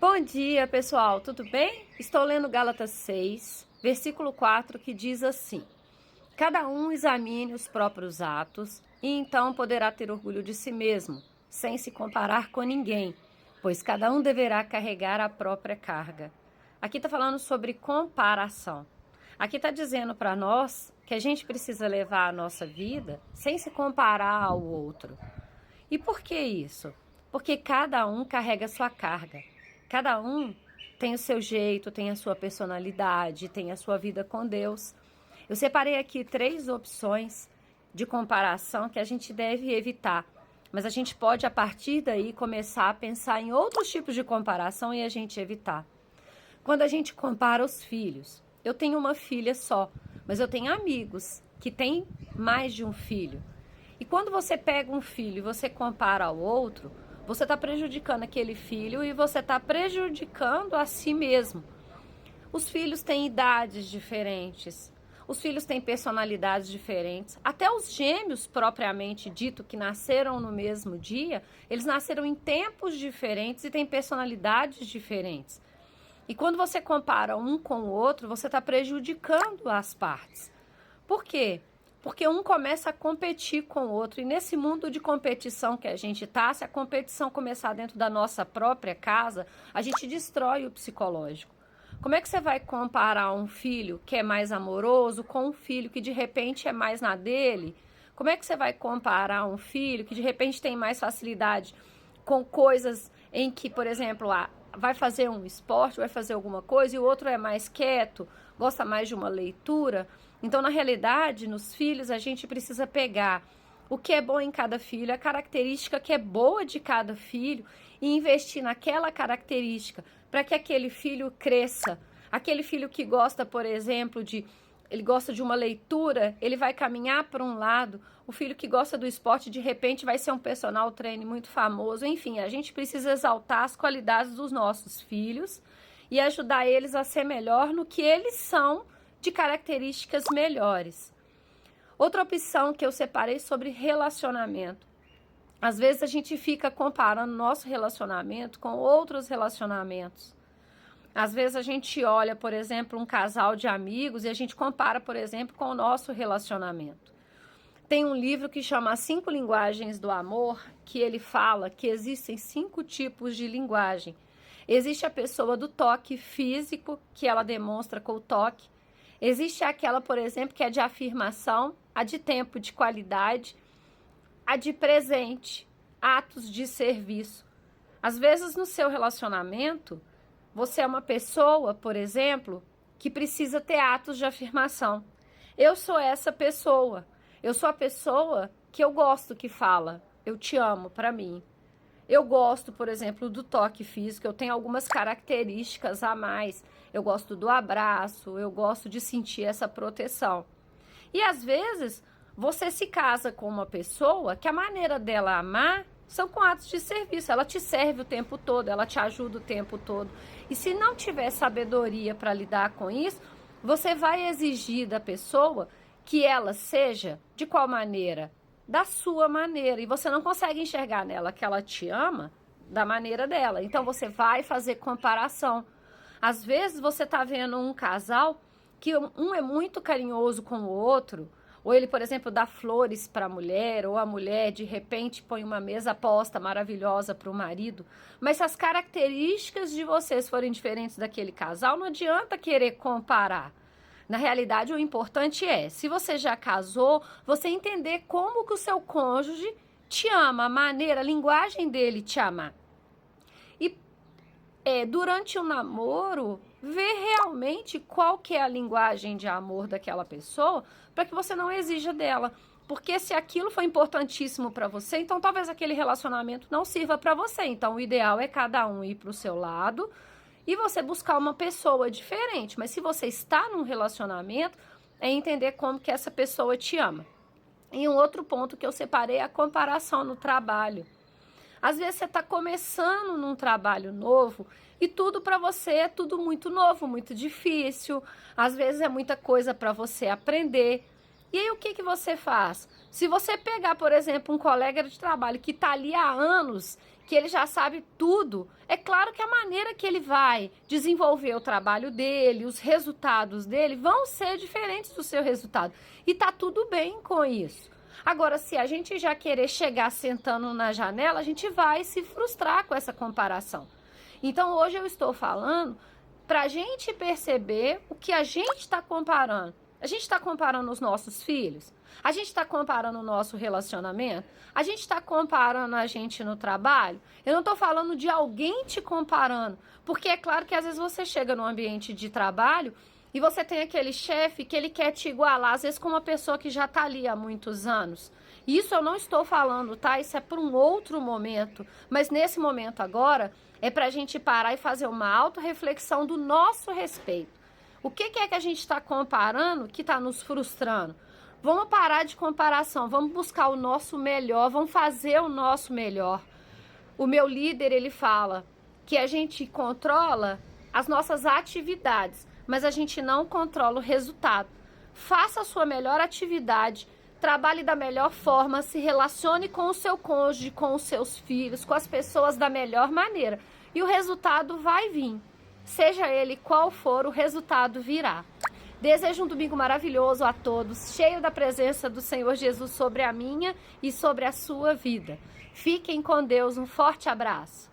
Bom dia, pessoal, tudo bem? Estou lendo Gálatas 6, versículo 4, que diz assim: Cada um examine os próprios atos e então poderá ter orgulho de si mesmo, sem se comparar com ninguém, pois cada um deverá carregar a própria carga. Aqui está falando sobre comparação. Aqui está dizendo para nós que a gente precisa levar a nossa vida sem se comparar ao outro. E por que isso? Porque cada um carrega a sua carga. Cada um tem o seu jeito, tem a sua personalidade, tem a sua vida com Deus. Eu separei aqui 3 opções de comparação que a gente deve evitar. Mas a gente pode, a partir daí, começar a pensar em outros tipos de comparação e a gente evitar. Quando a gente compara os filhos, eu tenho uma filha só, mas eu tenho amigos que têm mais de um filho. E quando você pega um filho e você compara ao outro, você está prejudicando aquele filho e você está prejudicando a si mesmo. Os filhos têm idades diferentes, os filhos têm personalidades diferentes. Até os gêmeos, propriamente dito, que nasceram no mesmo dia, eles nasceram em tempos diferentes e têm personalidades diferentes. E quando você compara um com o outro, você está prejudicando as partes. Por quê? Porque um começa a competir com o outro. E nesse mundo de competição que a gente está, se a competição começar dentro da nossa própria casa, a gente destrói o psicológico. Como é que você vai comparar um filho que é mais amoroso com um filho que de repente é mais na dele? Como é que você vai comparar um filho que de repente tem mais facilidade com coisas em que, por exemplo, vai fazer um esporte, vai fazer alguma coisa e o outro é mais quieto, gosta mais de uma leitura? Então, na realidade, nos filhos, a gente precisa pegar o que é bom em cada filho, a característica que é boa de cada filho e investir naquela característica para que aquele filho cresça. Aquele filho que gosta, por exemplo, ele gosta de uma leitura, ele vai caminhar para um lado. O filho que gosta do esporte, de repente, vai ser um personal trainer muito famoso. Enfim, a gente precisa exaltar as qualidades dos nossos filhos e ajudar eles a ser melhor no que eles são, de características melhores. Outra opção que eu separei sobre relacionamento. Às vezes a gente fica comparando nosso relacionamento com outros relacionamentos. Às vezes a gente olha, por exemplo, um casal de amigos e a gente compara, por exemplo, com o nosso relacionamento. Tem um livro que chama 5 Linguagens do Amor, que ele fala que existem 5 tipos de linguagem. Existe a pessoa do toque físico, que ela demonstra com o toque. Existe aquela, por exemplo, que é de afirmação, a de tempo, de qualidade, a de presente, atos de serviço. Às vezes, no seu relacionamento, você é uma pessoa, por exemplo, que precisa ter atos de afirmação. Eu sou essa pessoa. Eu sou a pessoa que eu gosto que fala, eu te amo, para mim. Eu gosto, por exemplo, do toque físico, eu tenho algumas características a mais. Eu gosto do abraço, eu gosto de sentir essa proteção. E às vezes, você se casa com uma pessoa que a maneira dela amar são com atos de serviço. Ela te serve o tempo todo, ela te ajuda o tempo todo. E se não tiver sabedoria para lidar com isso, você vai exigir da pessoa que ela seja de qual maneira? Da sua maneira, e você não consegue enxergar nela que ela te ama da maneira dela, então você vai fazer comparação. Às vezes você tá vendo um casal que um é muito carinhoso com o outro, ou ele, por exemplo, dá flores para a mulher, ou a mulher de repente põe uma mesa posta maravilhosa para o marido, mas se as características de vocês forem diferentes daquele casal, não adianta querer comparar. Na realidade, o importante é, se você já casou, você entender como que o seu cônjuge te ama, a maneira, a linguagem dele te amar. E durante o namoro, ver realmente qual que é a linguagem de amor daquela pessoa, para que você não exija dela. Porque se aquilo foi importantíssimo para você, então talvez aquele relacionamento não sirva para você. Então o ideal é cada um ir para o seu lado e você buscar uma pessoa diferente. Mas se você está num relacionamento, é entender como que essa pessoa te ama. E um outro ponto que eu separei é a comparação no trabalho. Às vezes você está começando num trabalho novo e tudo para você é tudo muito novo, muito difícil. Às vezes é muita coisa para você aprender. E aí o que que você faz? Se você pegar, por exemplo, um colega de trabalho que está ali há anos que ele já sabe tudo, é claro que a maneira que ele vai desenvolver o trabalho dele, os resultados dele vão ser diferentes do seu resultado. E tá tudo bem com isso. Agora, se a gente já querer chegar sentando na janela, a gente vai se frustrar com essa comparação. Então, hoje eu estou falando para a gente perceber o que a gente está comparando. A gente está comparando os nossos filhos? A gente está comparando o nosso relacionamento? A gente está comparando a gente no trabalho? Eu não estou falando de alguém te comparando, porque é claro que às vezes você chega num ambiente de trabalho e você tem aquele chefe que ele quer te igualar, às vezes com uma pessoa que já está ali há muitos anos. Isso eu não estou falando, tá? Isso é para um outro momento. Mas nesse momento agora, é para a gente parar e fazer uma autorreflexão do nosso respeito. O que é que a gente está comparando que está nos frustrando? Vamos parar de comparação, vamos buscar o nosso melhor, vamos fazer o nosso melhor. O meu líder, ele fala que a gente controla as nossas atividades, mas a gente não controla o resultado. Faça a sua melhor atividade, trabalhe da melhor forma, se relacione com o seu cônjuge, com os seus filhos, com as pessoas da melhor maneira. E o resultado vai vir. Seja ele qual for, o resultado virá. Desejo um domingo maravilhoso a todos, cheio da presença do Senhor Jesus sobre a minha e sobre a sua vida. Fiquem com Deus, um forte abraço.